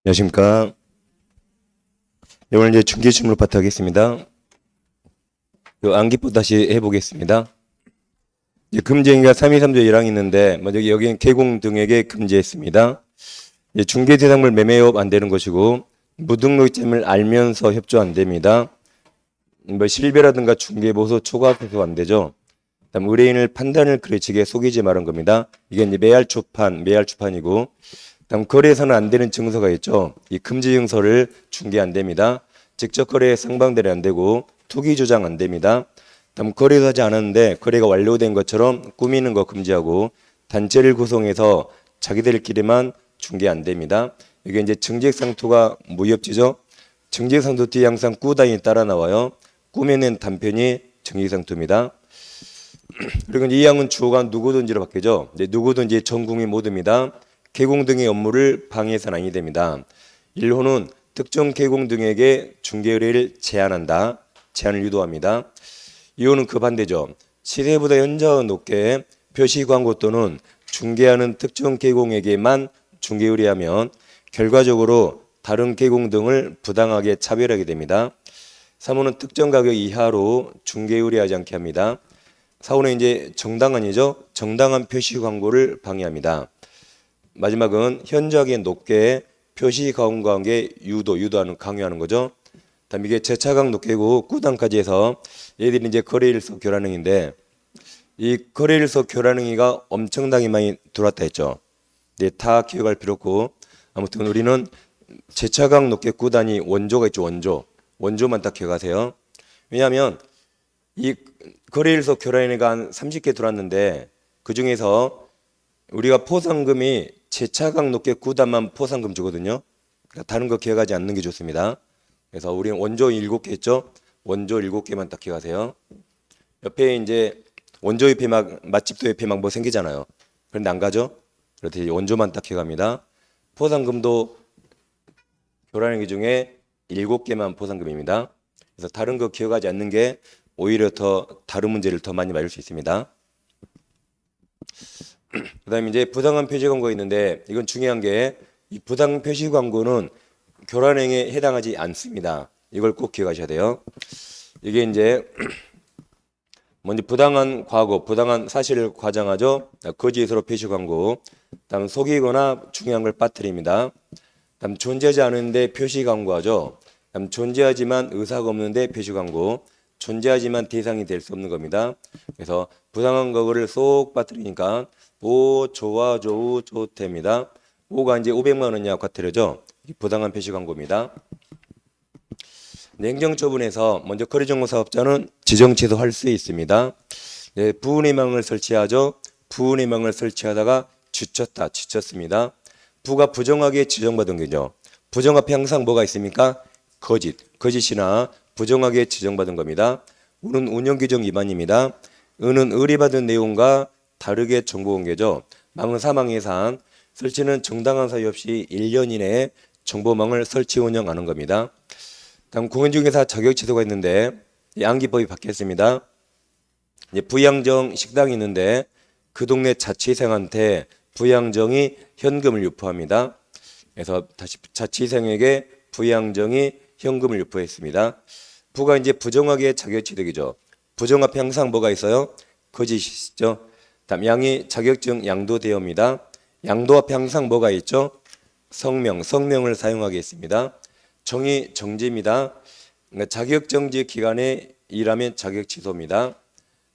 안녕하십니까. 네, 오늘 이제 중계 질문 파트 하겠습니다. 암기부 다시 해보겠습니다. 이제 금지행위가 323조 1항이 있는데, 먼저 여기는 개공 등에게 금지했습니다. 이제 중개 대상물 매매업 안 되는 것이고, 무등록점을 알면서 협조 안 됩니다. 뭐 실배라든가 중개보수 초과소수 안 되죠. 그다음 의뢰인을 판단을 그르치게 속이지 말은 겁니다. 이게 이제 매할주판이고, 다음 거래에서는 안 되는 증서가 있죠. 이 금지 증서를 중개 안 됩니다. 직접 거래 상방대리 안 되고 투기 주장 안 됩니다. 다음 거래도 하지 않았는데 거래가 완료된 것처럼 꾸미는 거 금지하고 단체를 구성해서 자기들끼리만 중개 안 됩니다. 이게 이제 증직상투가 무협지죠. 증직상투 뒤에 항상 꾸단이 따라 나와요. 꾸며낸 단편이 증직상투입니다. 그리고 이 항은 주어가 누구든지로 바뀌죠. 누구든지 전 국민 모두입니다. 개공 등의 업무를 방해해서는 아니 됩니다. 1호는 특정 개공 등에게 중개 의뢰를 제한한다. 제한을 유도합니다. 2호는 그 반대죠. 시세보다 현저하게 높게 표시 광고 또는 중개하는 특정 개공에게만 중개 의뢰하면 결과적으로 다른 개공 등을 부당하게 차별하게 됩니다. 3호는 특정 가격 이하로 중개 의뢰하지 않게 합니다. 4호는 이제 정당한이죠. 정당한 표시 광고를 방해합니다. 마지막은 현저하게 높게 표시 광고에 유도하는 강요하는 거죠. 다음 이게 재차각 높게고 꾸당까지 해서 얘들이 이제 거래일서 교란행위인데 이 거래일서 교란행위가 엄청나게 많이 들어왔다 했죠. 네, 다 기억할 필요 없고 아무튼 우리는 재차각 높게 꾸단이 원조가 있죠. 원조만 딱 기억하세요. 왜냐하면 이 거래일서 교란행위가 한 30개 들어왔는데 그 중에서 우리가 포상금이 재차각 높게 꾸단만 포상금 주거든요. 그러니까 다른 거 기억하지 않는 게 좋습니다. 그래서 우리는 원조 7개 있죠. 원조 7개만 딱 기억하세요. 옆에 이제 원조 옆에 막 맛집도 옆에 막 뭐 생기잖아요. 그런데 안 가죠? 그렇듯 원조만 딱 기억합니다. 포상금도 교란행위 중에 7개만 포상금입니다. 그래서 다른 거 기억하지 않는 게 오히려 더 다른 문제를 더 많이 맞을 수 있습니다. 그다음에 이제 부당한 표시 광고가 있는데 이건 중요한 게 이 부당 표시 광고는 교란행위에 해당하지 않습니다. 이걸 꼭 기억하셔야 돼요. 이게 이제 먼저 부당한 과거, 부당한 사실을 과장하죠. 거짓으로 표시 광고. 다음 속이거나 중요한 걸 빠뜨립니다. 다음 존재하지 않은데 표시 광고하죠. 다음 존재하지만 의사가 없는데 표시 광고. 존재하지만 대상이 될 수 없는 겁니다. 그래서 부당한 거를 쏙 빠뜨리니까 오, 좋아, 좋우, 좋대입니다. 5가 이제 500만 원이야 과태료죠. 부당한 표시 광고입니다. 행정처분에서 먼저 거래정보 사업자는 지정 취소할 수 있습니다. 네, 부운의 망을 설치하죠. 부운의 망을 설치하다가 지쳤습니다. 부가 부정하게 지정받은 거죠. 부정 앞에 항상 뭐가 있습니까? 거짓이나 부정하게 지정받은 겁니다. 우는 운영규정 위반입니다. 은은 의뢰받은 내용과 다르게 정보 공개죠. 망은 사망 예상, 설치는 정당한 사유 없이 1년 이내에 정보망을 설치 운영하는 겁니다. 다음 공인중개사 자격 취소가 있는데 양기법이 바뀌었습니다. 이제 부양정 식당이 있는데 그 동네 자취생한테 부양정이 현금을 유포합니다. 그래서 다시 자취생에게 부양정이 현금을 유포했습니다. 부가 이제 부정하게 자격취득이죠. 부정 앞에 항상 뭐가 있어요? 거짓이죠. 다음 양이 자격증 양도대여입니다. 양도 앞에 항상 뭐가 있죠? 성명을 사용하게 했습니다. 정의 정지입니다. 그러니까 자격정지 기간에 일하면 자격 취소입니다.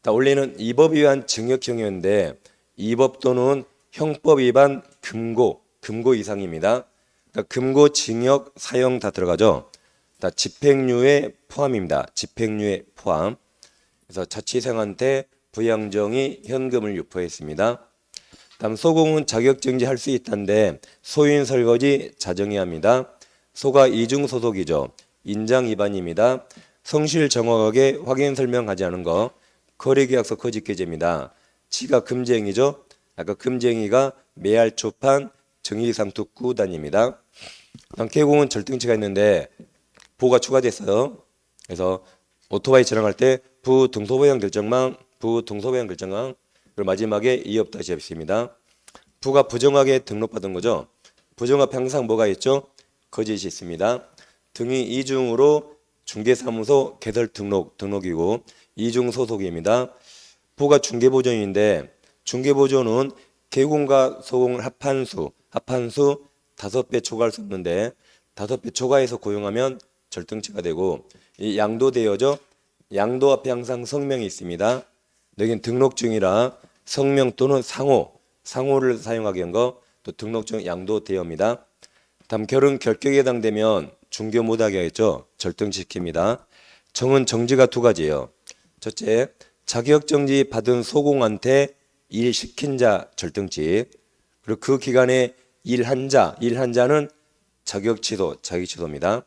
원래는 이 법 위반 징역형이었는데 이 법 또는 형법 위반 금고 이상입니다. 그러니까 금고, 징역, 사형 다 들어가죠. 다 집행유예 포함입니다. 집행유예 포함. 그래서 자취생한테 부양정이 현금을 유포했습니다. 다음 소공은 자격정지 할 수 있다는데 소유인 설거지 자정해야 합니다. 소가 이중 소속이죠. 인장 위반입니다. 성실 정확하게 확인 설명하지 않은 거 거래계약서 거짓계제입니다. 지가 금지행위죠. 아까 금지행위가 매할초판 정의상투구단입니다. 다음 개공은 절등치가 있는데 부가 추가됐어요. 그래서 오토바이 전환할 때 부등소방향 결정망 그리고 마지막에 이의 없다 시입니다. 부가 부정하게 등록받은 거죠. 부정 앞에 항상 뭐가 있죠? 거짓이 있습니다. 등이 이중으로 중개사무소 개설 등록이고 이중 소속입니다. 부가 중개보존인데 중개보존은 개공과 소공을 합한 수 5배 초과할 수 없는데 5배 초과해서 고용하면 절등치가 되고 이 양도되어죠. 양도 앞에 항상 성명이 있습니다. 여기는 등록증이라 성명 또는 상호를 사용하게 한 거 또 등록증 양도되어입니다. 다음 결혼 결격에 해당되면 중개 못하게 하겠죠. 절등시킵니다. 정은 정지가 2가지예요. 첫째, 자격정지 받은 소공한테 일 시킨 자 절등치. 그리고 그 기간에 일한 자는 자격취소입니다.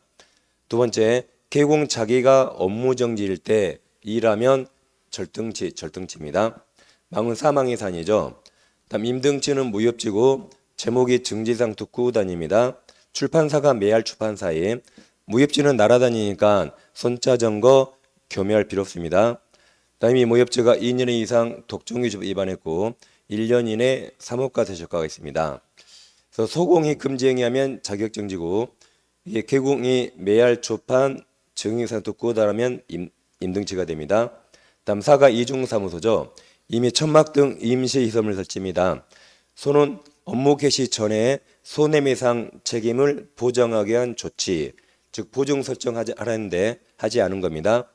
두 번째, 개공 자기가 업무정지일 때 일하면 절등치입니다. 망은 사망의 산이죠. 다음 임등치는 무협지고 제목이 증지상 독구단입니다. 출판사가 매할 출판사에 무협지는 날아다니니까 손자 점거 교매할 필요 없습니다. 다음 이 무협지가 2년 이상 독점규칙 위반했고 1년 이내 3억과 대적가가 있습니다. 그래서 소공이 금지행위하면 자격정지고 이게 개공이 매할 초판 증인상 독구다라면 임등치가 됩니다. 다음 사가 이중사무소죠. 이미 천막 등 임시시설물 설치입니다. 소는 업무 개시 전에 손해배상 책임을 보장하게 한 조치, 즉 보증 설정하지 않았는데 하지 않은 겁니다.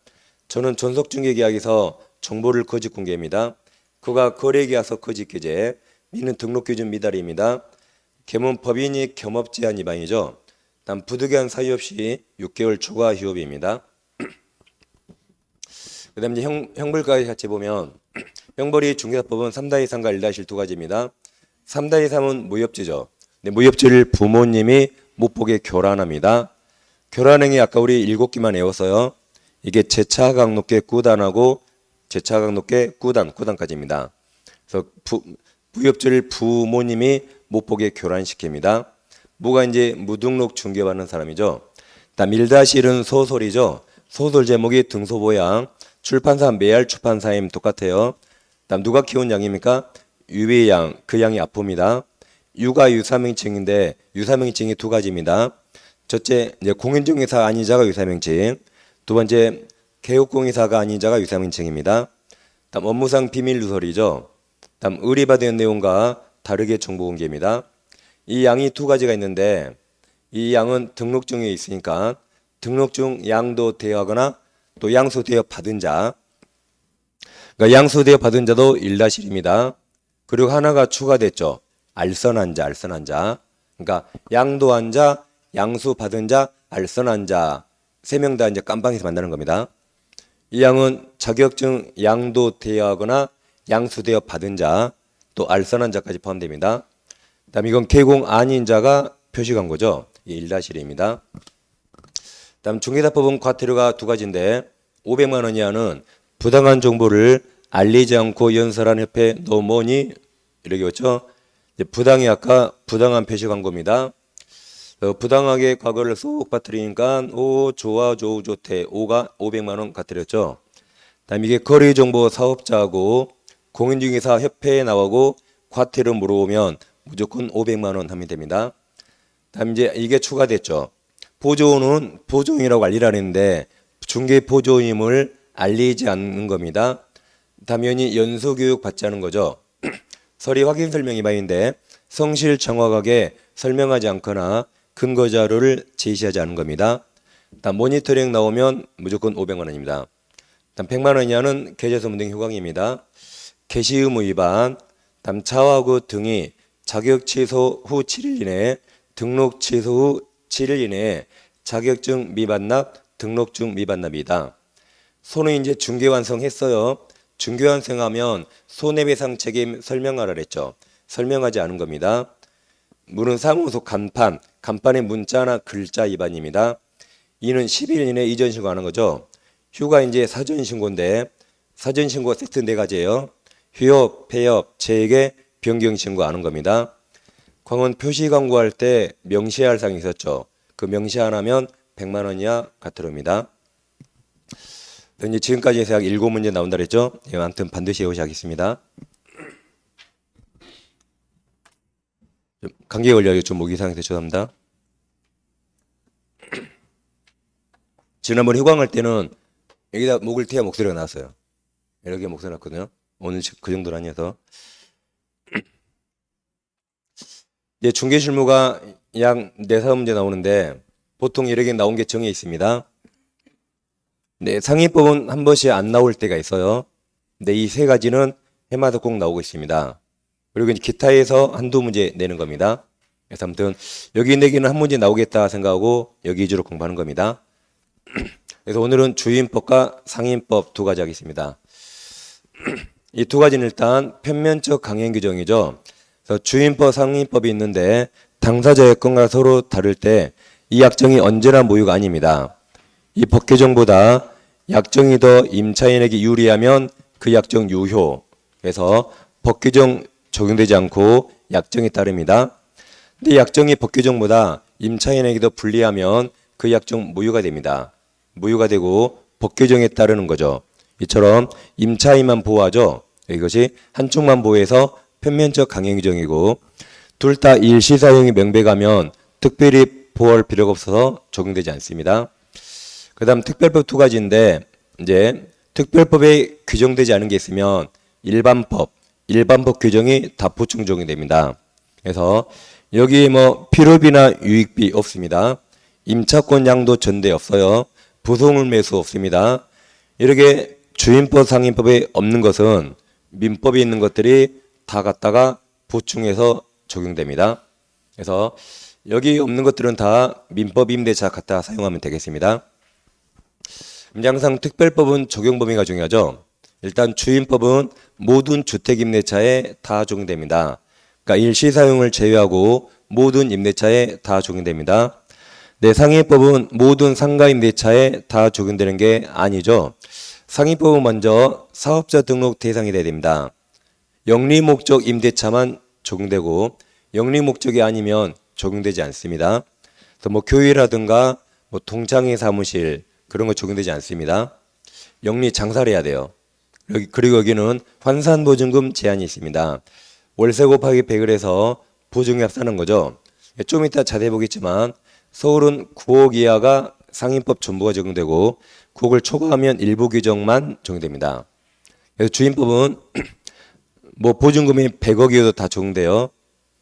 저는 존속중개계약에서 정보를 거짓 공개입니다. 그가 거래계약서 거짓 기재, 미는 등록기준 미달입니다. 겸은 법인이 겸업제한 위반이죠. 다음 부득이한 사유 없이 6개월 초과 휴업입니다. 그 다음 이제 형벌까지 같이 보면 형벌이 중개사법은 3다 이상과 1다실 2가지입니다. 3다 이상은 무협지죠. 무협지를 부모님이 못 보게 교란합니다. 교란행위 아까 우리 7개만 외웠어요. 이게 제차강록계 구단하고 제차강록계 구단까지입니다. 그래서 무협지를 부모님이 못 보게 교란시킵니다. 뭐가 이제 무등록 중개받는 사람이죠. 다음 1-1은 소설이죠. 소설 제목이 등소보양, 출판사 매할 출판사임 똑같아요. 다음 누가 키운 양입니까? 유의 양, 그 양이 아픕니다. 유가 유사명칭인데 유사명칭이 2가지입니다. 첫째, 이제 공인중개사 아닌 자가 유사명칭. 두 번째, 개업공인사가 아닌 자가 유사명칭입니다. 다음 업무상 비밀 누설이죠. 다음 의뢰받은 내용과 다르게 정보 공개입니다. 이 양이 2가지가 있는데 이 양은 등록증에 있으니까 등록증 양도되어하거나 또 양수되어 받은 자, 그러니까 양수되어 받은 자도 1-1입니다. 그리고 하나가 추가됐죠. 알선한 자. 그러니까 양도한 자, 양수 받은 자, 알선한 자 3명 다 이제 깜방에서 만나는 겁니다. 이 양은 자격증 양도되어하거나 양수되어 받은 자, 또 알선한 자까지 포함됩니다. 다음 이건 개공 아닌 자가 표시한 거죠. 1-1입니다. 다음 중개사법은 과태료가 2가지인데 500만 원 이하는 부당한 정보를 알리지 않고 연설한 협회 너 뭐니? 이렇게 했죠. 부당이 아까 부당한 표시 광고입니다. 부당하게 과거를 쏙 빠뜨리니까 오 좋아 좋우 좋대 5가 500만 원 과태료죠. 다음 이게 거래정보 사업자하고 공인중개사 협회에 나오고 과태료 물어오면 무조건 500만 원 하면 됩니다. 다음 이제 이게 추가됐죠. 보조는 보조인이라고 알리라는데 중개 보조임을 알리지 않는 겁니다. 당연히 연수교육 받지 않은 거죠. 서류 확인 설명 위반인데 성실 정확하게 설명하지 않거나 근거 자료를 제시하지 않은 겁니다. 다음 모니터링 나오면 무조건 500만 원입니다. 다음 100만 원 이하는 계좌소문 등 휴강입니다. 개시 의무 위반, 다음 차와구 등이 자격 취소 후 7일 이내에 등록 취소 후 7일 이내에 자격증 미반납, 등록증 미반납이다. 소는 이제 중개 완성했어요. 중개 완성하면 손해배상 책임 설명하라 그랬죠. 설명하지 않은 겁니다. 물은 사무소 간판의 문자나 글자 위반입니다. 이는 10일 이내 이전 신고하는 거죠. 휴가 이제 사전 신고인데 사전 신고 세트 4가지예요. 휴업, 폐업, 재개, 변경 신고하는 겁니다. 광은 표시 광고할 때 명시해야 할 사항이 있었죠. 그 명시 안 하면 100만 원 이하 과태료입니다. 이제 지금까지 해서 약 7문제 나온다 그랬죠. 아무튼 반드시 외우셔야겠습니다. 감기에 걸려 좀 모기 이상해서 죄송합니다. 지난번 휴강할 때는 여기다 목을 태야 목소리가 나왔어요. 이렇게 목소리 났거든요. 오늘 그 정도는 아니어서. 이제 중개 실무가 약 4-5문제 나오는데 보통 이렇게 나온 게 정해 있습니다. 네, 상위법은 한 번씩 안 나올 때가 있어요. 근데 이 3가지는 해마다 꼭 나오고 있습니다. 그리고 이제 기타에서 한두 문제 내는 겁니다. 그래서 아무튼 여기 내기는 한 문제 나오겠다 생각하고 여기 위주로 공부하는 겁니다. 그래서 오늘은 주임법과 상임법 2가지 하겠습니다. 이 2가지는 일단 편면적 강행 규정이죠. 그래서 주임법, 상임법이 있는데 당사자 여건과 서로 다를 때 이 약정이 언제나 모유가 아닙니다. 이 법 개정보다 약정이 더 임차인에게 유리하면 그 약정 유효. 그래서 법 개정 적용되지 않고 약정에 따릅니다. 근데 약정이 법 개정보다 임차인에게 더 불리하면 그 약정 무효가 됩니다. 무효가 되고 법 개정에 따르는 거죠. 이처럼 임차인만 보호하죠. 이것이 한쪽만 보호해서 편면적 강행 규정이고 둘 다 일시 사용이 명백하면 특별히 보호할 필요가 없어서 적용되지 않습니다. 그 다음 특별법 2가지인데 이제 특별법에 규정되지 않은 게 있으면 일반법 규정이 다 보충 적용됩니다. 그래서 여기 뭐 필요비나 유익비 없습니다. 임차권 양도 전대 없어요. 부속물 매수 없습니다. 이렇게 주임법, 상임법에 없는 것은 민법에 있는 것들이 다 갖다가 보충해서 적용됩니다. 그래서 여기 없는 것들은 다 민법 임대차 갖다 사용하면 되겠습니다. 항상 특별법은 적용 범위가 중요하죠. 일단 주임법은 모든 주택 임대차에 다 적용됩니다. 그러니까 일시 사용을 제외하고 모든 임대차에 다 적용됩니다. 네, 상임법은 모든 상가 임대차에 다 적용되는 게 아니죠. 상임법은 먼저 사업자 등록 대상이 돼야 됩니다. 영리 목적 임대차만 적용되고 영리 목적이 아니면 적용되지 않습니다. 또 뭐 교회라든가 뭐 동창회 사무실 그런 거 적용되지 않습니다. 영리 장사를 해야 돼요. 그리고 여기는 환산보증금 제한이 있습니다. 월세 곱하기 100을 해서 보증액 사는 거죠. 좀 이따 자세히 보겠지만 서울은 9억 이하가 상임법 전부가 적용되고 9억을 초과하면 일부 규정만 적용됩니다. 그래서 주임법은 뭐 보증금이 100억이어도 다 적용돼요.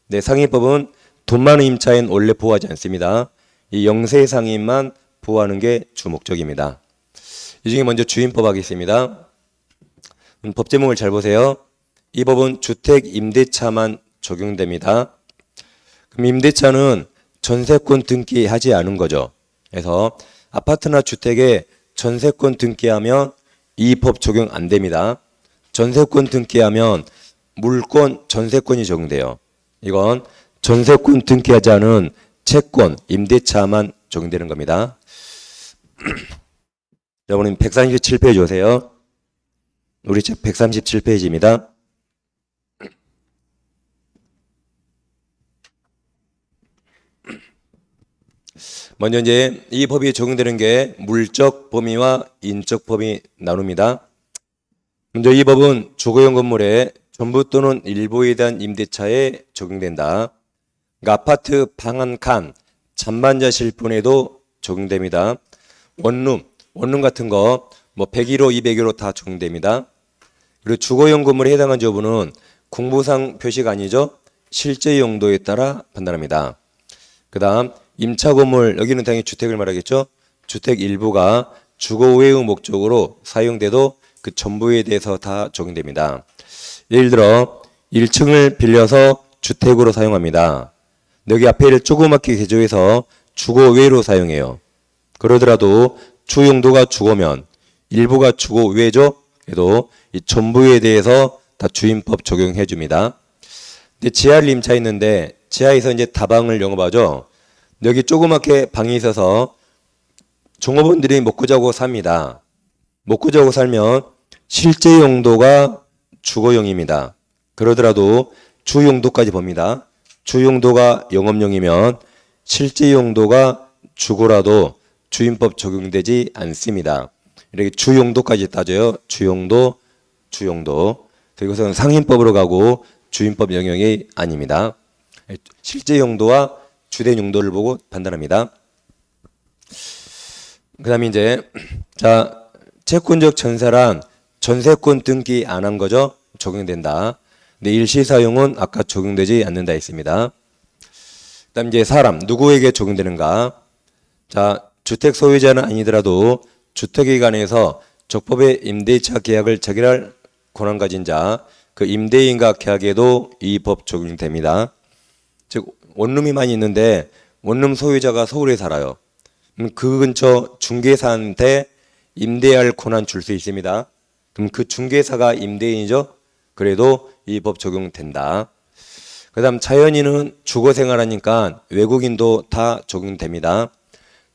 네, 상임법은 돈 많은 임차인 원래 보호하지 않습니다. 이 영세 상임만 보호하는 게 주 목적입니다. 이 중에 먼저 주임법 하겠습니다. 법 제목을 잘 보세요. 이 법은 주택 임대차만 적용됩니다. 그럼 임대차는 전세권 등기하지 않은 거죠. 그래서 아파트나 주택에 전세권 등기하면 이 법 적용 안 됩니다. 전세권 등기하면 물권 전세권이 적용돼요. 이건 전세권 등기하지 않은 채권 임대차만 적용되는 겁니다. 여러분 137페이지 오세요. 우리 책 137페이지입니다. 먼저 이제 이 법이 적용되는 게 물적 범위와 인적 범위 나눕니다. 먼저 이 법은 주거용 건물의 전부 또는 일부에 대한 임대차에 적용된다. 그러니까 아파트 방 한 칸, 잠반자실 분에도 적용됩니다. 원룸 같은 거 뭐 101호, 201호 다 적용됩니다. 그리고 주거용 건물에 해당한 여부는 공부상 표시가 아니죠. 실제 용도에 따라 판단합니다. 그 다음 임차 건물, 여기는 당연히 주택을 말하겠죠. 주택 일부가 주거 외의 목적으로 사용돼도 그 전부에 대해서 다 적용됩니다. 예를 들어 1층을 빌려서 주택으로 사용합니다. 여기 앞에를 조그맣게 개조해서 주거 외로 사용해요. 그러더라도 주 용도가 주거면 일부가 주거 외죠. 그래도 이 전부에 대해서 다 주임법 적용해 줍니다. 근데 지하를 임차했는데 지하에서 이제 다방을 영업하죠. 여기 조그맣게 방이 있어서 종업원들이 먹고 자고 삽니다. 먹고 자고 살면 실제 용도가 주거용입니다. 그러더라도 주 용도까지 봅니다. 주 용도가 영업용이면 실제 용도가 주거라도 주임법 적용되지 않습니다. 이렇게 주 용도까지 따져요. 주 용도. 이것은 상임법으로 가고 주임법 영역이 아닙니다. 실제 용도와 주된 용도를 보고 판단합니다. 그다음에 이제 자 채권적 전세란 전세권 등기 안 한 거죠. 적용된다. 근데 일시 사용은 아까 적용되지 않는다 했습니다. 그다음 이제 사람 누구에게 적용되는가? 자 주택 소유자는 아니더라도 주택에 관해서 적법의 임대차 계약을 체결할 권한 가진 자, 그 임대인과 계약에도 이 법 적용됩니다. 즉 원룸이 많이 있는데 원룸 소유자가 서울에 살아요. 그 근처 중개사한테 임대할 권한 줄 수 있습니다. 그럼 그 중개사가 임대인이죠. 그래도 이 법 적용된다. 그 다음 자연인은 주거 생활하니까 외국인도 다 적용됩니다.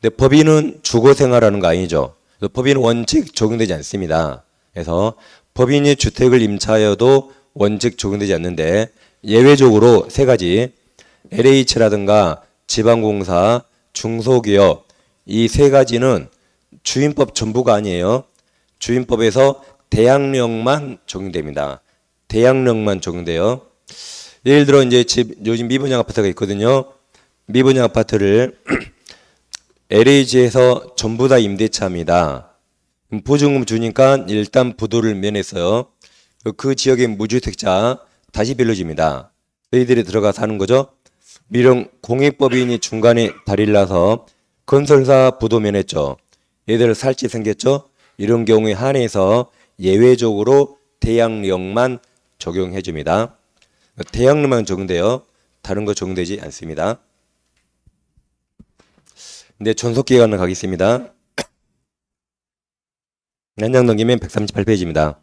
근데 법인은 주거 생활하는 거 아니죠. 법인은 원칙 적용되지 않습니다. 그래서 법인이 주택을 임차하여도 원칙 적용되지 않는데 예외적으로 세 가지 LH라든가 지방공사, 중소기업 이 세 가지는 주임법 전부가 아니에요. 주임법에서 대항력만 적용됩니다. 대항력만 적용돼요. 예를 들어 이제 요즘 미분양 아파트가 있거든요. 미분양 아파트를 LH에서 전부 다 임대차입니다. 보증금 주니까 일단 부도를 면했어요. 그 지역의 무주택자 다시 빌려줍니다. 저희들이 들어가 사는 거죠. 미령 공익법인이 중간에 다리를 놔서 건설사 부도 면했죠. 얘들 살집 생겼죠. 이런 경우에 한해서 예외적으로 대항력만 적용해 줍니다. 대항력만 적용돼요. 다른 거 적용되지 않습니다. 근데 존속기간을 가겠습니다. 한 장 넘기면 138페이지입니다.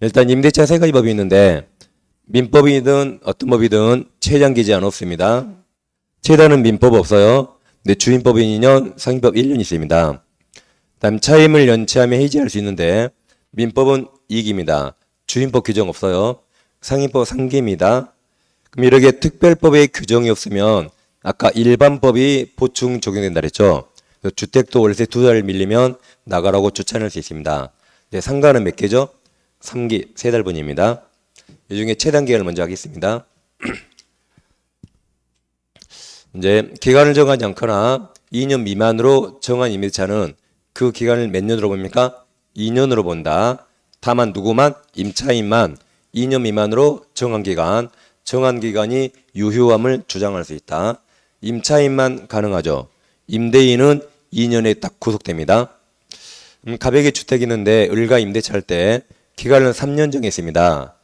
일단 임대차 세 가지 법이 있는데 민법이든 어떤 법이든 최장 기제한 없습니다. 최단은 민법 없어요. 근데 주임법인 2년, 상임법 1년 있습니다. 다음 차임을 연체하며 해지할 수 있는데 민법은 2기입니다. 주임법 규정 없어요. 상임법 3기입니다. 그럼 이렇게 특별법의 규정이 없으면 아까 일반법이 보충 적용된다 그랬죠. 주택도 월세 2달 밀리면 나가라고 쫓아낼 수 있습니다. 네, 상가는 몇 개죠? 3기, 3달분입니다. 이 중에 최단 기간을 먼저 하겠습니다. 이제 기간을 정하지 않거나 2년 미만으로 정한 임대차는 그 기간을 몇 년으로 봅니까? 2년으로 본다. 다만 누구만? 임차인만 2년 미만으로 정한 기간이 유효함을 주장할 수 있다. 임차인만 가능하죠. 임대인은 2년에 딱 구속됩니다. 가백의 주택이 있는데 을가 임대차 할 때 기간을 3년 정했습니다.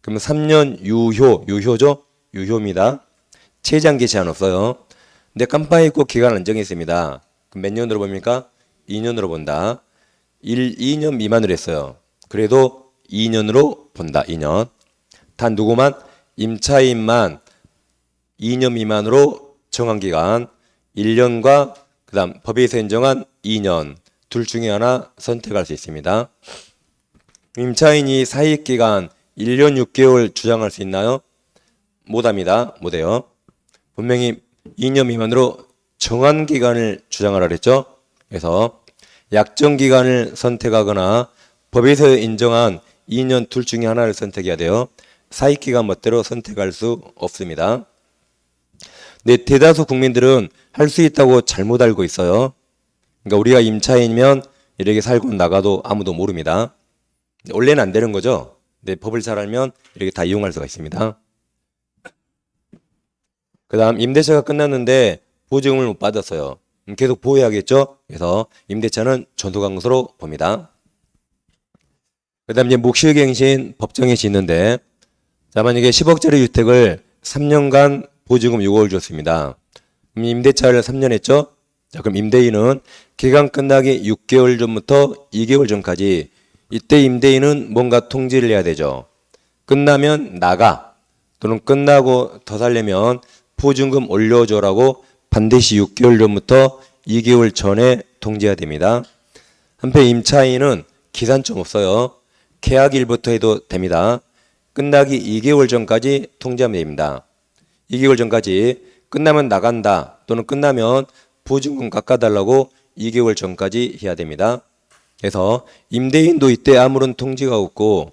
그럼 3년 유효죠? 유효입니다. 최장기 제한 없어요. 근데 깜빡 잊고 기간 안 정했습니다. 그럼 몇 년으로 봅니까? 2년으로 본다. 2년 미만으로 했어요. 그래도 2년으로 본다. 2년. 단 누구만? 임차인만 2년 미만으로 정한 기간 1년과 그 다음 법에서 인정한 2년 둘 중에 하나 선택할 수 있습니다. 임차인이 사익기간 1년 6개월 주장할 수 있나요? 못합니다. 못해요. 분명히 2년 미만으로 정한 기간을 주장하라 그랬죠. 그래서 약정 기간을 선택하거나 법에서 인정한 2년 둘 중에 하나를 선택해야 돼요. 사익기간 멋대로 선택할 수 없습니다. 근데 대다수 국민들은 할 수 있다고 잘못 알고 있어요. 그러니까 우리가 임차인이면 이렇게 살고 나가도 아무도 모릅니다. 원래는 안 되는 거죠. 근데 법을 잘 알면 이렇게 다 이용할 수가 있습니다. 그 다음 임대차가 끝났는데 보증을 못 받았어요. 계속 보호해야겠죠. 그래서 임대차는 전속한 것으로 봅니다. 그 다음 이제 묵시갱신 법정에 짓는데 자 만약에 10억짜리 주택을 3년간 보증금 6억을 줬습니다. 그럼 임대차를 3년 했죠. 자 그럼 임대인은 기간 끝나기 6개월 전부터 2개월 전까지 이때 임대인은 뭔가 통지를 해야 되죠. 끝나면 나가 또는 끝나고 더 살려면 보증금 올려줘라고 반드시 6개월 전부터 2개월 전에 통지해야 됩니다. 한편 임차인은 기산점 없어요. 계약일부터 해도 됩니다. 끝나기 2개월 전까지 통지하면 됩니다. 2개월 전까지 끝나면 나간다 또는 끝나면 보증금 깎아달라고 2개월 전까지 해야 됩니다. 그래서 임대인도 이때 아무런 통지가 없고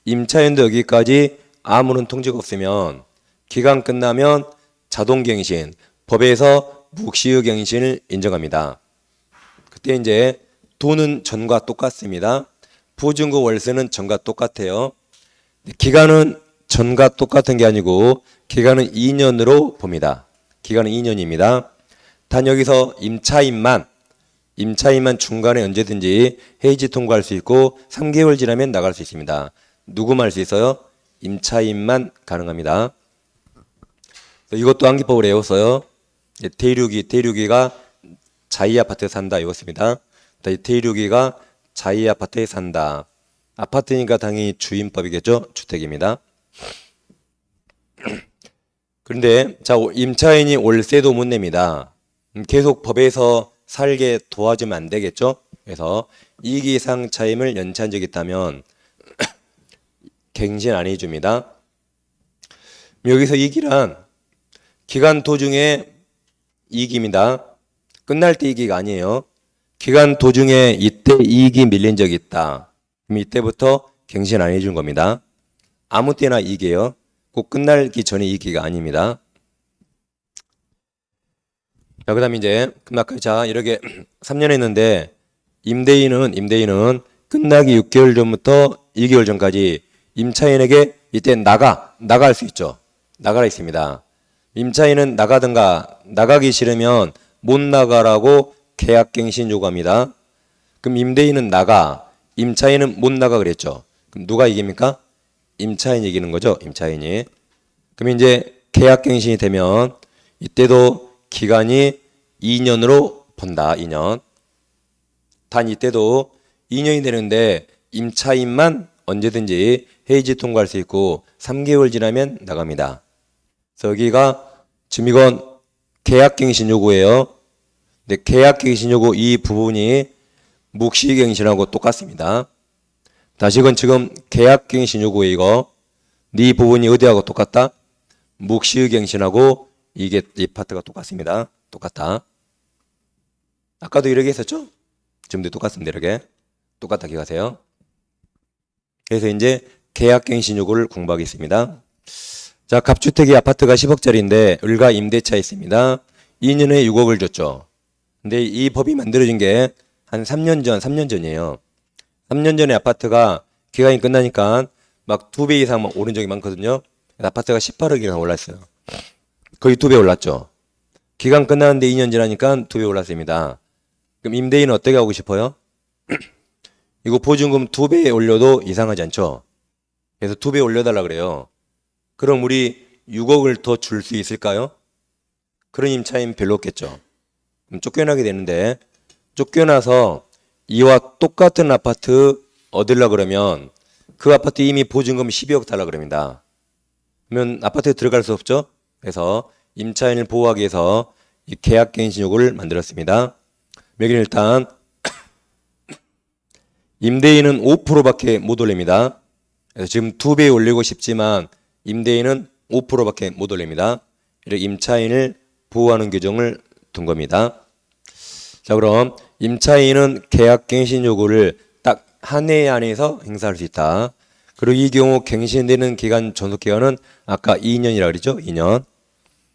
임차인도 여기까지 아무런 통지가 없으면 기간 끝나면 자동갱신, 법에서 묵시의갱신을 인정합니다. 그때 이제 돈은 전과 똑같습니다. 보증금 월세는 전과 똑같아요. 기간은 전과 똑같은 게 아니고 기간은 2년으로 봅니다. 기간은 2년입니다. 단 여기서 임차인만 중간에 언제든지 해지 통과할 수 있고 3개월 지나면 나갈 수 있습니다. 누구만 할 수 있어요? 임차인만 가능합니다. 이것도 암기법으로 외웠어요. 대륙이가 자이 아파트에 산다 이것입니다. 대륙이가 자이 아파트에 산다. 아파트니까 당연히 주임법이겠죠. 주택입니다. 그런데 자, 임차인이 월세도 못 냅니다. 계속 법에서 살게 도와주면 안 되겠죠. 그래서 이익 이상 차임을 연체한 적이 있다면 갱신 안 해줍니다. 여기서 이익이란 기간 도중에 이익입니다. 끝날 때 이익이 아니에요. 기간 도중에 이때 이익이 밀린 적이 있다. 그럼 이때부터 갱신 안 해준 겁니다. 아무 때나 이익이에요. 꼭 끝나기 전에 이익이가 아닙니다. 자, 그 다음에 이제, 자, 이렇게 3년 했는데, 임대인은 끝나기 6개월 전부터 2개월 전까지 임차인에게 이때 나갈 수 있죠. 나가라 있습니다. 임차인은 나가기 싫으면 못 나가라고 계약갱신 요구합니다. 그럼 임대인은 임차인은 못 나가 그랬죠. 그럼 누가 이깁니까? 임차인이 이기는 거죠. 임차인이. 그럼 이제 계약갱신이 되면 이때도 기간이 2년으로 본다. 2년. 단 이때도 2년이 되는데 임차인만 언제든지 해지 통과할 수 있고 3개월 지나면 나갑니다. 그래서 여기가 지금 이건 계약갱신 요구예요. 근데 계약갱신 요구 이 부분이 묵시갱신하고 똑같습니다. 다시건 지금 계약갱신 요구에 이거 이 부분이 어디하고 똑같다? 묵시갱신하고 이게 이 파트가 똑같습니다. 똑같다. 아까도 이렇게 했었죠? 지금도 똑같습니다. 이렇게 똑같다 기억하세요. 그래서 이제 계약갱신 요구를 공부하겠습니다. 자, 갑주택의 아파트가 10억짜리인데 을가 임대차 있습니다. 2년에 6억을 줬죠. 근데 이 법이 만들어진 게 한 3년 전이에요. 3년 전에 아파트가 기간이 끝나니까 막 2배 이상 오른 적이 많거든요. 아파트가 18억이나 올랐어요. 거의 2배 올랐죠. 기간 끝나는데 2년 지나니까 2배 올랐습니다. 그럼 임대인은 어떻게 하고 싶어요? 이거 보증금 2배 올려도 이상하지 않죠? 그래서 2배 올려달라 그래요. 그럼 우리 6억을 더 줄 수 있을까요? 그런 임차인 별로 없겠죠. 그럼 쫓겨나게 되는데 쫓겨나서 이와 똑같은 아파트 얻으려고 그러면 그 아파트 이미 보증금 12억 달라 그럽니다. 그러면 아파트에 들어갈 수 없죠? 그래서 임차인을 보호하기 위해서 이 계약갱신 요구를 만들었습니다. 여기는 일단 임대인은 5%밖에 못 올립니다. 그래서 지금 2배 올리고 싶지만 임대인은 5%밖에 못 올립니다. 이렇게 임차인을 보호하는 규정을 둔 겁니다. 자, 그럼 임차인은 계약갱신 요구를 딱 한 해 안에서 행사할 수 있다. 그리고 이 경우 갱신되는 기간 존속기간은 아까 2년이라고 그랬죠? 2년.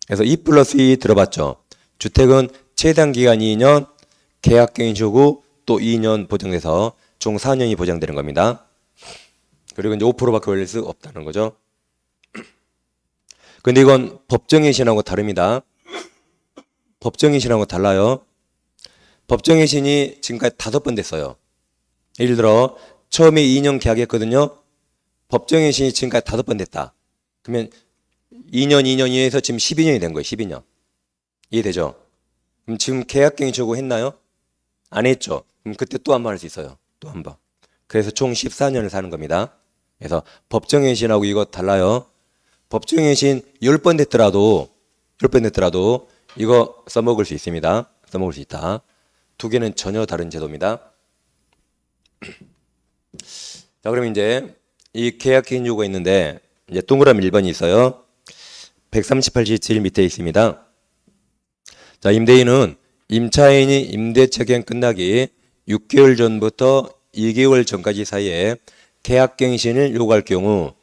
그래서 2+2 들어봤죠? 주택은 최단 기간이 2년, 계약갱신 요구 또 2년 보장돼서 총 4년이 보장되는 겁니다. 그리고 이제 5%밖에 올릴 수 없다는 거죠. 근데 이건 법정갱신하고 다릅니다. 법정갱신하고 달라요. 법정갱신이 지금까지 5번 됐어요. 예를 들어 처음에 2년 계약했거든요. 법정갱신이 지금까지 5번 됐다. 그러면 2년 2년에서 지금 12년이 된 거예요. 12년. 이해되죠? 그럼 지금 계약갱신 요구 했나요? 안 했죠. 그럼 그때 또 한 번 할 수 있어요. 또 한 번. 그래서 총 14년을 사는 겁니다. 그래서 법정갱신하고 이거 달라요. 법정갱신 10번 됐더라도 이거 써먹을 수 있습니다. 써먹을 수 있다. 두 개는 전혀 다른 제도입니다. 자, 그럼 이제 이 계약갱신 요구가 있는데 이제 동그라미 1번이 있어요. 138지 제일 밑에 있습니다. 자, 임대인은 임차인이 임대차 기간 끝나기 6개월 전부터 2개월 전까지 사이에 계약갱신을 요구할 경우,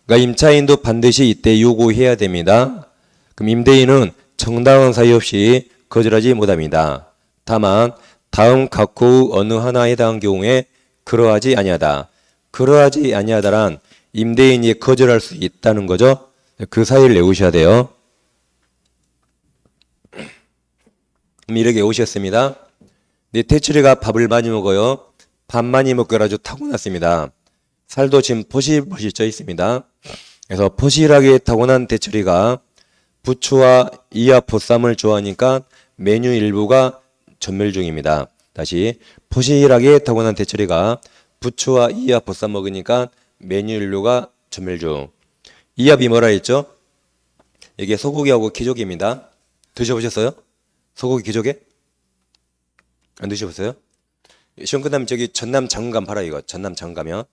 그러니까 임차인도 반드시 이때 요구해야 됩니다. 그럼 임대인은 정당한 사유 없이 거절하지 못합니다. 다만 다음 각호의 어느 하나에 해당한 경우에 그러하지 아니하다. 그러하지 아니하다란 임대인이 거절할 수 있다는 거죠. 그 사이를 외우셔야 돼요. 이렇게 오셨습니다. 네, 태철이가 밥을 많이 먹어요. 밥 많이 먹고 아주 타고났습니다. 살도 지금 포실포실 쪄 있습니다. 그래서 포실하게 타고난 태철이가 부추와 이하 보쌈을 좋아하니까 메뉴 일부가 전멸 중입니다. 다시 포실하게 타고난 태철이가 부추와 이하 보쌈 먹으니까 메뉴 일부가 전멸 중. 이합이 뭐라 했죠? 이게 소고기하고 기조개입니다. 드셔보셨어요? 소고기 기조개? 안 드셔보세요? 시험 끝나면 저기 전남 장군감 팔아요. 이거 전남 장군가면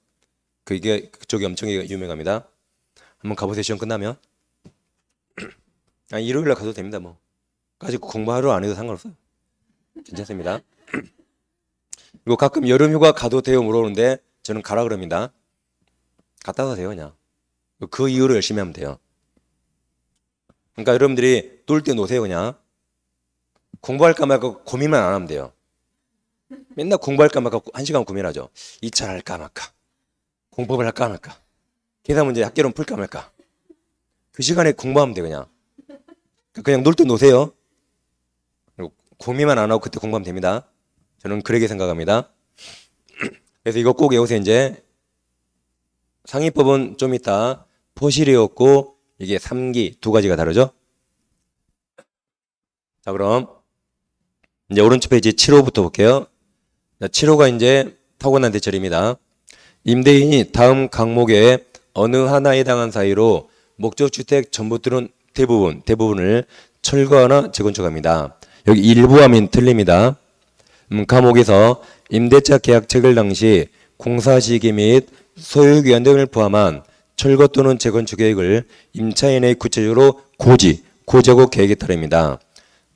그게 그쪽이 엄청 유명합니다. 한번 가보세요. 시험 끝나면. 일요일날 가도 됩니다. 뭐 까지 공부하러 안 해도 상관없어요. 괜찮습니다. 그리고 가끔 여름휴가 가도 돼요 물어보는데 저는 가라 그럽니다. 갔다 와도 돼요 그냥. 그 이후로 열심히 하면 돼요. 그러니까 여러분들이 놀 때 노세요 그냥. 공부할까 말까 고민만 안 하면 돼요. 맨날 공부할까 말까 1시간 고민하죠. 2차 할까 말까, 공법을 할까 말까, 계산 문제 학개론 풀까 말까. 그 시간에 공부하면 돼 그냥. 그냥 놀 때 노세요. 그리고 고민만 안 하고 그때 공부하면 됩니다. 저는 그렇게 생각합니다. 그래서 이거 꼭 외우세요. 이제 상위법은 좀 이따 포실이었고 이게 3기 두 가지가 다르죠. 자 그럼 이제 오른쪽 페이지 7호부터 볼게요. 7호가 이제 타고난 대철입니다. 임대인이 다음 항목에 어느 하나에 해당한 사유로 목적주택 전부 또는 대부분을 철거하거나 재건축합니다. 여기 일부하면 틀립니다. 감옥에서 임대차 계약 체결 당시 공사 시기 및 소유기한 등을 포함한 철거 또는 재건축 계획을 임차인의 구체적으로 고지하고 계획에 따릅니다.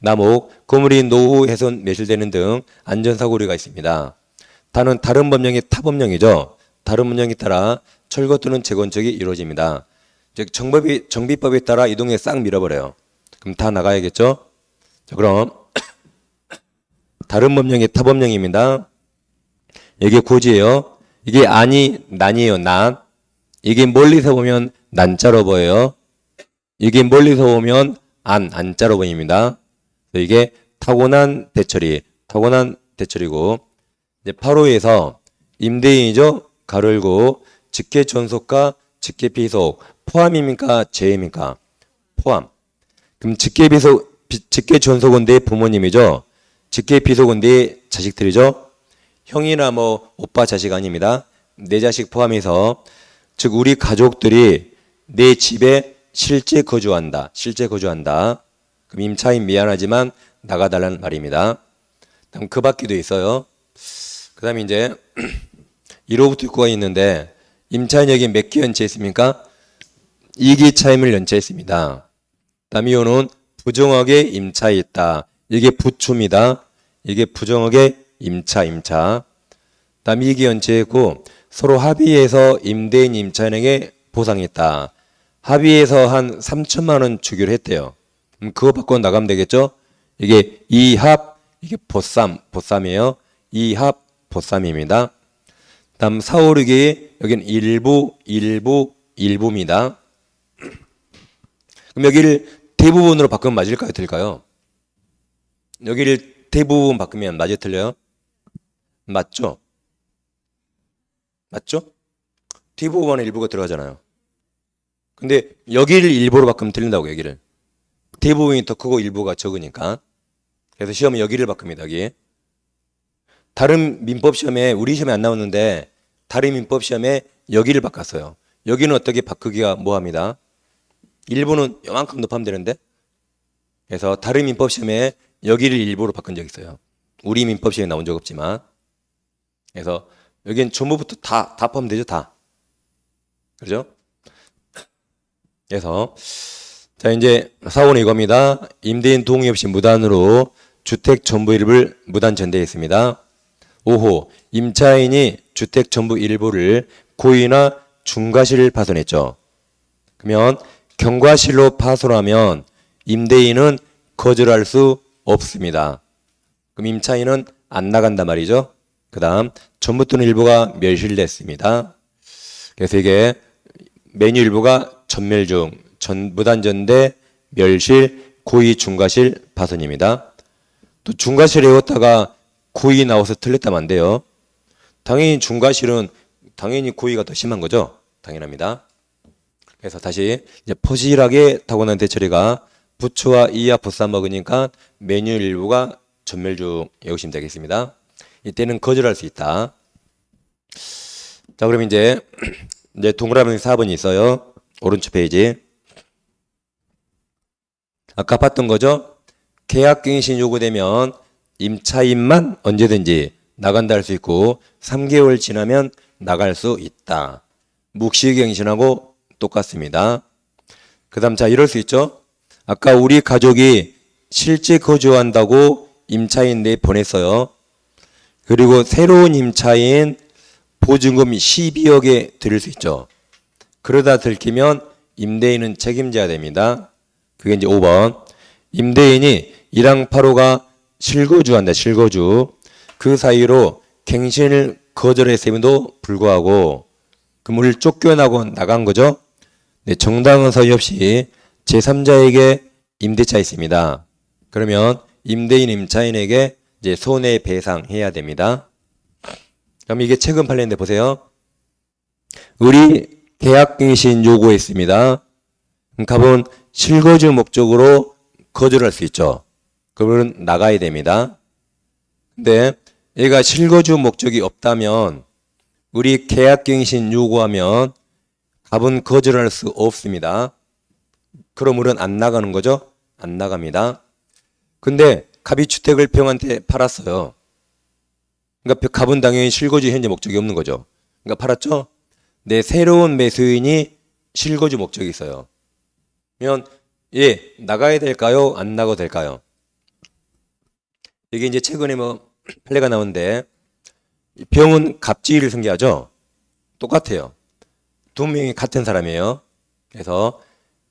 남옥, 건물이 노후 훼손 매실되는 등 안전사고리가 있습니다. 다는 다른 법령의 타법령이죠. 다른 법령에 따라 철거 또는 재건축이 이루어집니다. 즉 정비법에 따라 이동에 싹 밀어버려요. 그럼 다 나가야겠죠? 자 그럼 다른 법령의 타법령입니다. 이게 고지예요. 이게 난이에요. 난. 이게 멀리서 보면 난자로 보여요. 이게 멀리서 보면 안자로 보입니다. 이게 타고난 대철이고 이제 8호에서 임대인이죠. 가로 열고 직계 존속과 직계 비속 포함입니까? 제외입니까? 포함. 그럼 직계 존속은 내 부모님이죠. 직계 비속은 내 자식들이죠. 형이나 뭐 오빠 자식 아닙니다. 내 자식 포함해서 즉 우리 가족들이 내 집에 실제 거주한다. 그럼 임차인 미안하지만 나가달라는 말입니다. 다음 그 밖에도 있어요. 그 다음에 이제 1호부터 6호가 있는데 임차인 여기 몇 기 연체했습니까? 2기 차임을 연체했습니다. 다음 2호는 부정하게 임차했다. 이게 부추입니다. 이게 부정하게 임차. 다음 2기 연체했고 서로 합의해서 임대인 임차인에게 보상했다. 합의해서 한 3천만 원 주기로 했대요. 그거 받고 나가면 되겠죠? 이게 이합, 이게 보쌈이에요. 이합, 보쌈입니다. 다음 4, 5, 6이 여기는 일부입니다. 그럼 여기를 대부분으로 바꾸면 맞을까요? 틀릴까요? 여기를 대부분 바꾸면 맞아요? 틀려요? 맞죠? 대부분에 일부가 들어가잖아요. 근데 여기를 일부로 바꾸면 틀린다고 여기를. 대부분이 더 크고 일부가 적으니까. 그래서 시험은 여기를 바꿉니다. 여기. 다른 민법 시험에 우리 시험에 안 나오는데 다른 민법 시험에 여기를 바꿨어요. 여기는 어떻게 바꾸기가 뭐합니다. 일부는 요만큼 높이면 되는데 그래서 다른 민법 시험에 여기를 일부로 바꾼 적이 있어요. 우리 민법 시험에 나온 적 없지만 그래서 여기는 전부부터 다 포함되죠. 다. 그죠? 그래서 자 이제 4호는 이겁니다. 임대인 동의 없이 무단으로 주택 전부 일부를 무단 전대했습니다. 5호 임차인이 주택 전부 일부를 고의나 중과실 파손했죠. 그러면 경과실로 파손하면 임대인은 거절할 수 없습니다. 그럼 임차인은 안 나간단 말이죠. 그 다음 전부 또는 일부가 멸실됐습니다. 그래서 이게 메뉴 일부가 전멸 중, 무단전대, 멸실, 고의, 중과실, 파손입니다. 또 중과실에 외웠다가 고의 나와서 틀렸다면 안 돼요. 당연히 중과실은 당연히 고의가 더 심한 거죠. 당연합니다. 그래서 다시 이제 포실하게 타고난 대처리가 부추와 이하 보쌈 먹으니까 메뉴 일부가 전멸 중 외우시면 되겠습니다. 이때는 거절할 수 있다. 자, 그럼 이제 동그라미 4번이 있어요. 오른쪽 페이지. 아까 봤던 거죠. 계약갱신 요구되면 임차인만 언제든지 나간다 할 수 있고 3개월 지나면 나갈 수 있다. 묵시갱신하고 똑같습니다. 그 다음 자 이럴 수 있죠. 아까 우리 가족이 실제 거주한다고 임차인 내 보냈어요. 그리고 새로운 임차인 보증금 12억에 드릴 수 있죠. 그러다 들키면 임대인은 책임져야 됩니다. 그게 이제 5번. 임대인이 1항 8호가 실거주한다. 실거주. 그 사이로 갱신을 거절했음에도 불구하고 그물 쫓겨나고 나간 거죠. 네, 정당한 서의 없이 제3자에게 임대차 있습니다. 그러면 임대인 임차인에게 이제 손해배상해야 됩니다. 그럼 이게 최근 판례인데 보세요. 우리 계약갱신 요구했습니다. 갑은 실거주 목적으로 거절할 수 있죠. 그러면 나가야 됩니다. 근데 얘가 실거주 목적이 없다면 우리 계약갱신 요구하면 갑은 거절할 수 없습니다. 그러므로 안 나가는 거죠. 안 나갑니다. 근데 갑이 주택을 병한테 팔았어요. 그러니까 갑은 당연히 실거주 현재 목적이 없는 거죠. 그러니까 팔았죠. 내 새로운 매수인이 실거주 목적이 있어요. 그러면 예, 나가야 될까요? 안 나가도 될까요? 이게 이제 최근에 뭐 판례가 나오는데 병은 갑지를 승계하죠. 똑같아요. 두 명이 같은 사람이에요. 그래서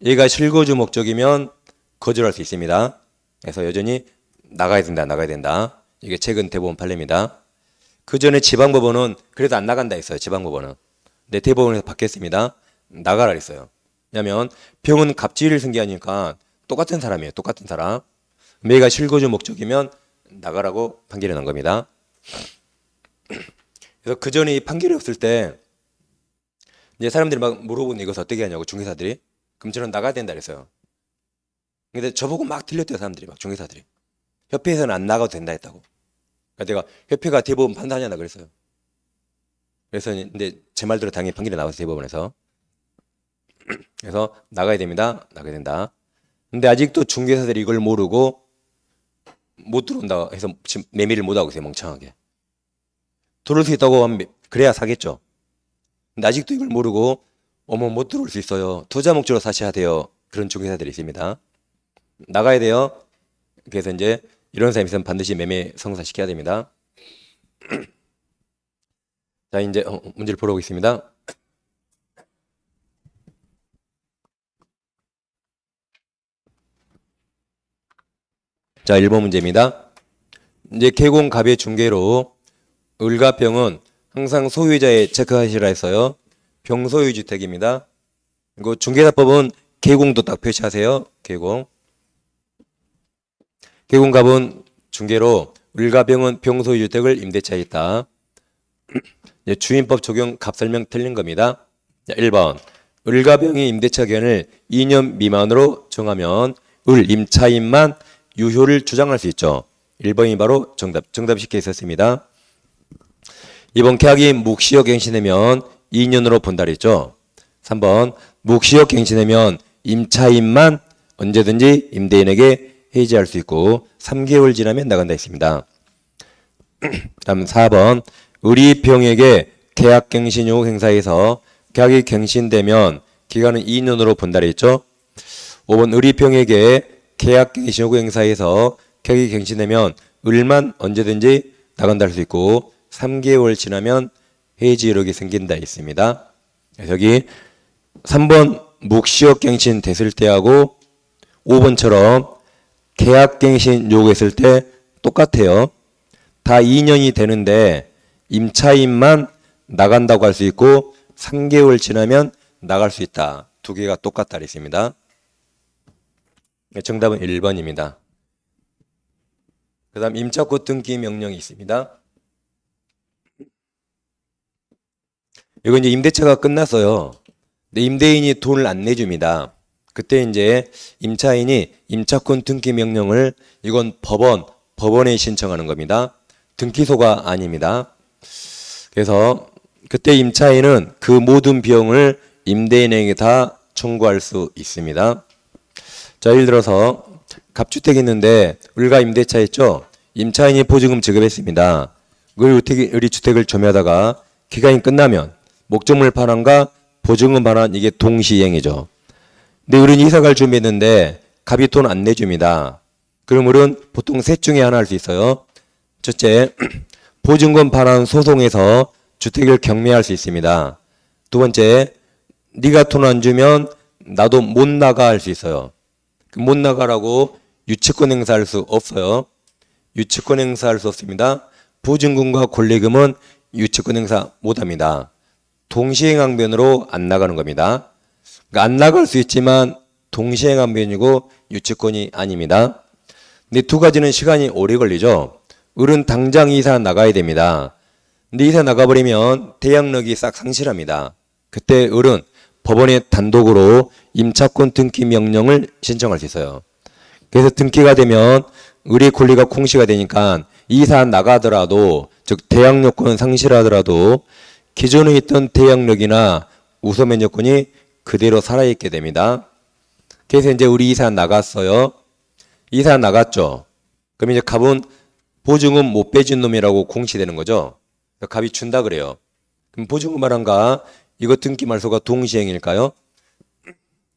얘가 실거주 목적이면 거절할 수 있습니다. 그래서 여전히 나가야 된다, 나가야 된다. 이게 최근 대법원 판례입니다. 그 전에 지방법원은 그래도 안 나간다 했어요. 지방법원은. 근데 대법원에서 바뀌었습니다. 나가라 했어요. 왜냐하면 병은 갑지를 승계하니까 똑같은 사람이에요. 똑같은 사람. 얘가 실거주 목적이면 나가라고 판결이 난 겁니다. 그래서 그 전에 이 판결이 없을 때 이제 사람들이 막 물어보는 이것을 어떻게 하냐고 중개사들이. 그럼 저는 나가야 된다 그랬어요. 근데 저보고 막 틀렸대요. 사람들이 막 중개사들이. 협회에서는 안 나가도 된다 했다고. 그러니까 내가 협회가 대법원 판단하냐 그랬어요. 그래서 근데 제 말대로 당연히 판결이 나와서 대법원에서. 그래서 나가야 됩니다. 나가야 된다. 근데 아직도 중개사들이 이걸 모르고 못 들어온다 해서 지금 매매를 못 하고 있어요. 멍청하게. 들어올 수 있다고 하면 그래야 사겠죠. 근데 아직도 이걸 모르고 어머 못 들어올 수 있어요. 투자 목적으로 사셔야 돼요. 그런 중개사들이 있습니다. 나가야 돼요. 그래서 이제 이런 사람이 있으면 반드시 매매 성사시켜야 됩니다. 자 이제 문제를 보러 오겠습니다. 자 1번 문제입니다. 이제 개공갑의 중개로 을과 병은 항상 소유자의 체크하시라 했어요. 병소유 주택입니다. 그리고 중개사법은 개공도 딱 표시하세요. 개공. 개공갑은 중개로 을과 병은 병소유 주택을 임대차에 있다. 주임법 적용 갑 설명 틀린 겁니다. 1번 을과 병이 임대차 기간을 2년 미만으로 정하면 을 임차인만 유효를 주장할 수 있죠. 1번이 바로 정답 쉽게 있었습니다. 2번 계약이 묵시효 갱신되면 2년으로 본다 그랬죠. 3번 묵시효 갱신되면 임차인만 언제든지 임대인에게 해지할 수 있고 3개월 지나면 나간다 했습니다. 다음 4번 을이 병에게 계약 갱신 요구 행사에서 계약이 갱신되면 기간은 2년으로 본다 그랬죠. 5번 을이 병에게 계약 갱신 요구 행사에서 계약이 갱신되면 을만 언제든지 나간다 할 수 있고 3개월 지나면 해지 여력이 생긴다 있습니다. 여기 3번 묵시효 갱신 됐을 때하고 5번처럼 계약 갱신 요구했을 때 똑같아요. 다 2년이 되는데 임차인만 나간다고 할 수 있고 3개월 지나면 나갈 수 있다. 두 개가 똑같다 그랬습니다. 정답은 1번입니다. 그 다음 임차권 등기 명령이 있습니다. 이건 이제 임대차가 끝났어요. 근데 임대인이 돈을 안 내줍니다. 그때 이제 임차인이 임차권 등기 명령을 이건 법원에 신청하는 겁니다. 등기소가 아닙니다. 그래서 그때 임차인은 그 모든 비용을 임대인에게 다 청구할 수 있습니다. 자, 예를 들어서 갑주택이 있는데 우리가 임대차 했죠. 임차인이 보증금 지급했습니다. 우리 주택을 점유하다가 기간이 끝나면 목적물 반환과 보증금 반환 이게 동시행이죠. 근데 우리는 이사갈 준비했는데 갑이 돈 안 내줍니다. 그럼 우리는 보통 셋 중에 하나 할 수 있어요. 첫째, 보증금 반환 소송에서 주택을 경매할 수 있습니다. 두 번째, 네가 돈 안 주면 나도 못 나가 할 수 있어요. 못 나가라고 유치권 행사할 수 없어요. 유치권 행사할 수 없습니다. 보증금과 권리금은 유치권 행사 못합니다. 동시행항변으로 안 나가는 겁니다. 그러니까 안 나갈 수 있지만 동시행항변이고 유치권이 아닙니다. 근데 두 가지는 시간이 오래 걸리죠. 을은 당장 이사 나가야 됩니다. 근데 이사 나가버리면 대항력이 싹 상실합니다. 그때 을은 법원에 단독으로 임차권 등기 명령을 신청할 수 있어요. 그래서 등기가 되면 을의 권리가 공시가 되니까 이사 나가더라도 즉 대항력권 상실하더라도 기존에 있던 대항력이나 우선면적권이 그대로 살아있게 됩니다. 그래서 이제 우리 이사 나갔어요. 이사 나갔죠. 그럼 이제 갑은 보증금 못 빼준 놈이라고 공시되는 거죠. 갑이 준다 그래요. 그럼 보증금 반환과 이거 등기 말소가 동시행일까요?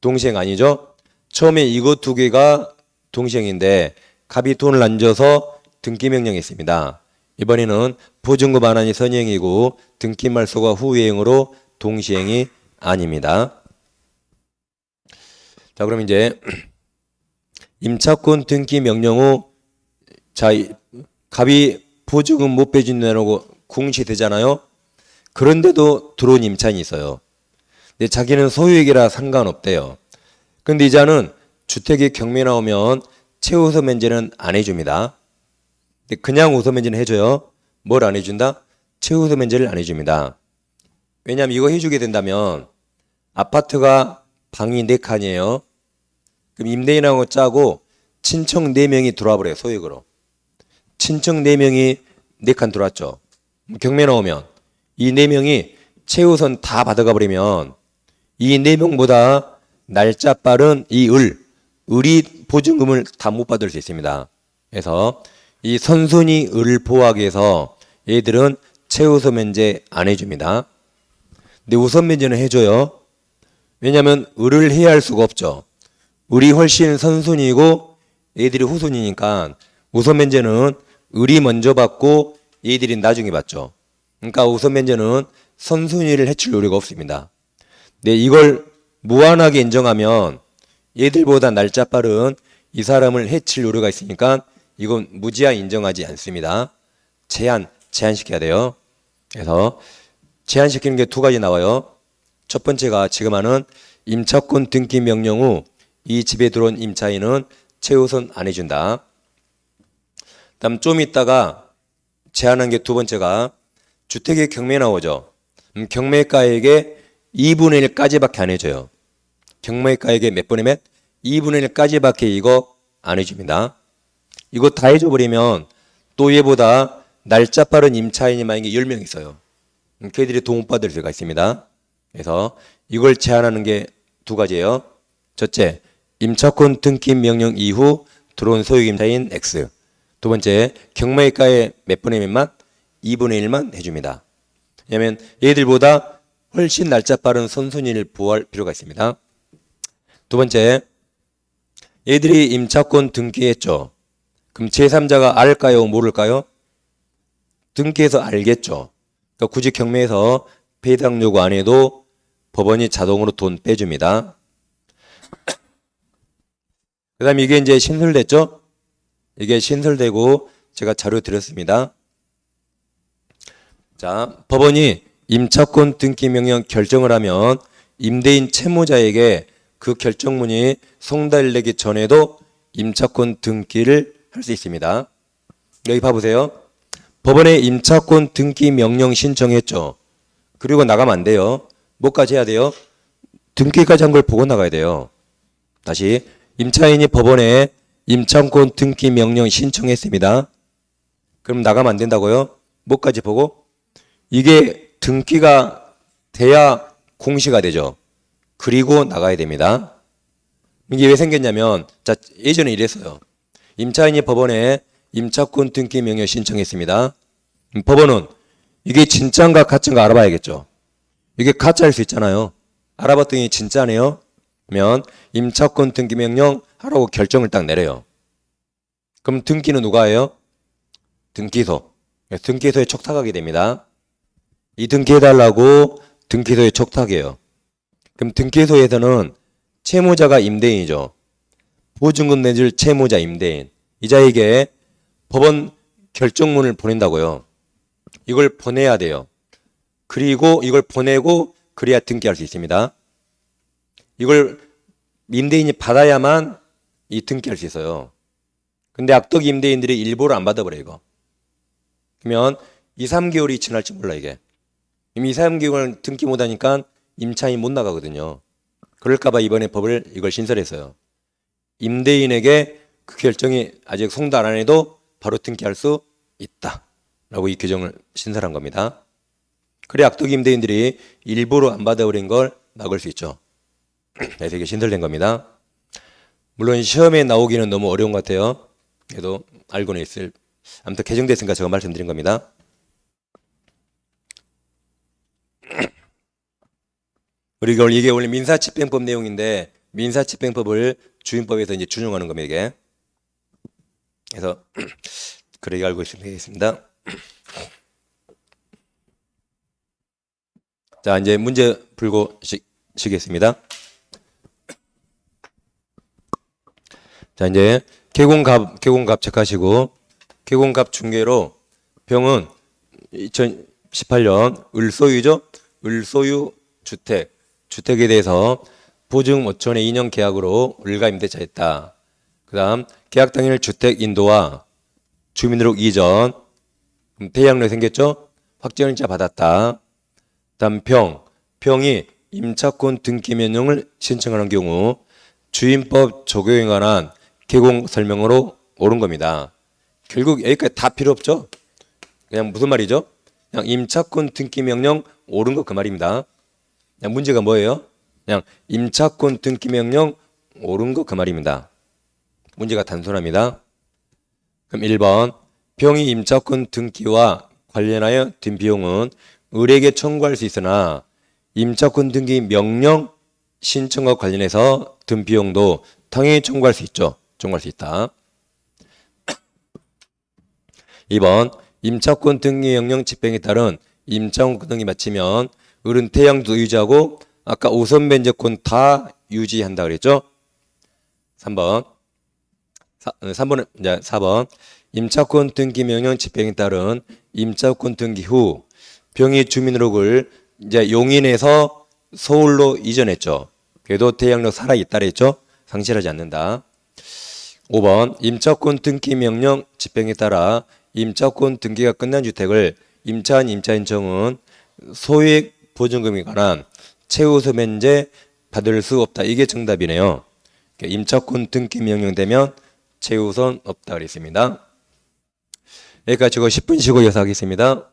동시행 아니죠? 처음에 이거 두 개가 동시행인데 갑이 돈을 안 줘서 등기 명령했습니다. 이번에는 보증금 반환이 선행이고 등기 말소가 후행으로 동시행이 아닙니다. 자, 그럼 이제 임차권 등기 명령 후 자, 갑이 보증금 못 빼준다고 공시되잖아요. 그런데도 들어온 임차인이 있어요. 근데 자기는 소유액이라 상관없대요. 근데 이자는 주택에 경매 나오면 최우선 면제는 안 해줍니다. 근데 그냥 우선 면제는 해줘요. 뭘 안 해준다? 최우선 면제를 안 해줍니다. 왜냐하면 이거 해주게 된다면 아파트가 방이 4칸이에요. 그럼 임대인하고 짜고 친척 4명이 들어와 버려요. 소액으로. 친척 4명이 4칸 들어왔죠. 경매 나오면 이 4명이 최우선 다 받아가 버리면 이 4명보다 날짜 빠른 이 을이 보증금을 다 못 받을 수 있습니다. 그래서 이 선순위 을을 보호하기 위해서 얘들은 최우선 면제 안 해줍니다. 근데 우선 면제는 해줘요. 왜냐하면 을을 해야 할 수가 없죠. 을이 훨씬 선순위이고 얘들이 후순위니까 우선 면제는 을이 먼저 받고 얘들이 나중에 받죠. 그러니까 우선 면제는 선순위를 해칠 요리가 없습니다. 근데 이걸 무한하게 인정하면 얘들보다 날짜 빠른 이 사람을 해칠 요리가 있으니까 이건 무지하 인정하지 않습니다. 제한시켜야 돼요. 그래서 제한시키는 게 두 가지 나와요. 첫 번째가 지금 하는 임차권 등기 명령 후 이 집에 들어온 임차인은 최우선 안 해준다. 다음 좀 있다가 제한한 게 두 번째가 주택에 경매 나오죠. 경매가액의 2분의 1까지밖에 안 해줘요. 경매가액의 몇 분의 몇? 2분의 1까지밖에 이거 안 해줍니다. 이거 다 해줘버리면 또 얘보다 날짜 빠른 임차인이 만약에 10명 있어요. 그들이 돈 못 받을 수가 있습니다. 그래서 이걸 제한하는 게 두 가지예요. 첫째, 임차권 등기 명령 이후 들어온 소유 임차인 X. 두 번째, 경매가의 몇 분의 몇만? 2분의 1만 해줍니다. 왜냐하면 얘들보다 훨씬 날짜 빠른 선순위를 보호할 필요가 있습니다. 두 번째, 얘들이 임차권 등기했죠. 그럼 제3자가 알까요? 모를까요? 등기해서 알겠죠. 그러니까 굳이 경매에서 배당 요구 안 해도 법원이 자동으로 돈 빼줍니다. 그 다음에 이게 이제 신설됐죠? 이게 신설되고 제가 자료 드렸습니다. 자, 법원이 임차권 등기 명령 결정을 하면 임대인 채무자에게 그 결정문이 송달되기 전에도 임차권 등기를 할 수 있습니다. 여기 봐보세요. 법원에 임차권 등기 명령 신청했죠. 그리고 나가면 안 돼요. 뭐까지 해야 돼요? 등기까지 한 걸 보고 나가야 돼요. 다시 임차인이 법원에 임차권 등기 명령 신청했습니다. 그럼 나가면 안 된다고요? 뭐까지 보고? 이게 등기가 돼야 공시가 되죠. 그리고 나가야 됩니다. 이게 왜 생겼냐면, 자, 예전에 이랬어요. 임차인이 법원에 임차권 등기 명령 신청했습니다. 법원은 이게 진짜인가 가짜인가 알아봐야겠죠. 이게 가짜일 수 있잖아요. 알아봤더니 진짜네요. 면 임차권 등기 명령 하라고 결정을 딱 내려요. 그럼 등기는 누가 해요? 등기소. 등기소에 촉탁하게 됩니다. 이 등기해달라고 등기소에 촉탁해요. 그럼 등기소에서는 채무자가 임대인이죠. 보증금 내줄 채무자 임대인. 이자에게 법원 결정문을 보낸다고요. 이걸 보내야 돼요. 그리고 이걸 보내고 그래야 등기할 수 있습니다. 이걸 임대인이 받아야만 이 등기할 수 있어요. 근데 악덕 임대인들이 일부러 안 받아버려 이거. 그러면 2, 3개월이 지날지 몰라 이게. 2, 3개월 등기 못하니까 임차인이 못 나가거든요. 그럴까봐 이번에 법을 이걸 신설했어요. 임대인에게 그 결정이 아직 송달 안 해도 바로 등기할 수 있다. 라고 이 규정을 신설한 겁니다. 그래 악덕 임대인들이 일부러 안 받아버린 걸 막을 수 있죠. 그래서 이게 신설된 겁니다. 물론 시험에 나오기는 너무 어려운 것 같아요. 그래도 알고는 있을. 아무튼 개정됐으니까 제가 말씀드린 겁니다. 그리고 이게 원래 민사집행법 내용인데 민사집행법을 주임법에서 이제 준용하는 겁니다. 이게. 그래서 그렇게 알고 있으면 되겠습니다. 자, 이제 문제 풀고 시겠습니다. 자, 이제 개공갑 체크하시고 개공갑 중개로 병은 2018년 을소유죠. 을소유 주택에 대해서 보증 5천의 2년 계약으로 을가 임대차 했다. 그 다음 계약 당일 주택 인도와 주민등록 이전 대양로 생겼죠. 확정일자 받았다. 다음 병이 임차권 등기 명령을 신청하는 경우 주임법 적용에 관한 개공 설명으로 옳은 겁니다. 결국 여기까지 다 필요 없죠. 그냥 무슨 말이죠? 그냥 임차권 등기 명령 옳은 거 그 말입니다. 그냥 문제가 뭐예요? 그냥 임차권 등기 명령 옳은 거 그 말입니다. 문제가 단순합니다. 그럼 1번 병이 임차권 등기와 관련하여 든 비용은 을에게 청구할 수 있으나 임차권 등기 명령 신청과 관련해서 든 비용도 당연히 청구할 수 있죠. 청구할 수 있다. 2번 임차권 등기 명령 집행에 따른 임차권 등기 마치면 을은 태양도 유지하고 아까 우선 변제권 다 유지한다 그랬죠. 4번 임차권 등기 명령 집행에 따른 임차권 등기 후 병이 주민등록을 이제 용인에서 서울로 이전했죠. 그래도 대양로 살아있다 그랬죠. 상실하지 않는다. 5번 임차권 등기 명령 집행에 따라 임차권 등기가 끝난 주택을 임차한 임차인청은 소액 보증금에 관한 최우선 면제 받을 수 없다. 이게 정답이네요. 임차권 등기 명령되면 최우선 없다 그랬습니다. 여기까지 10분 쉬고 이어서 하겠습니다.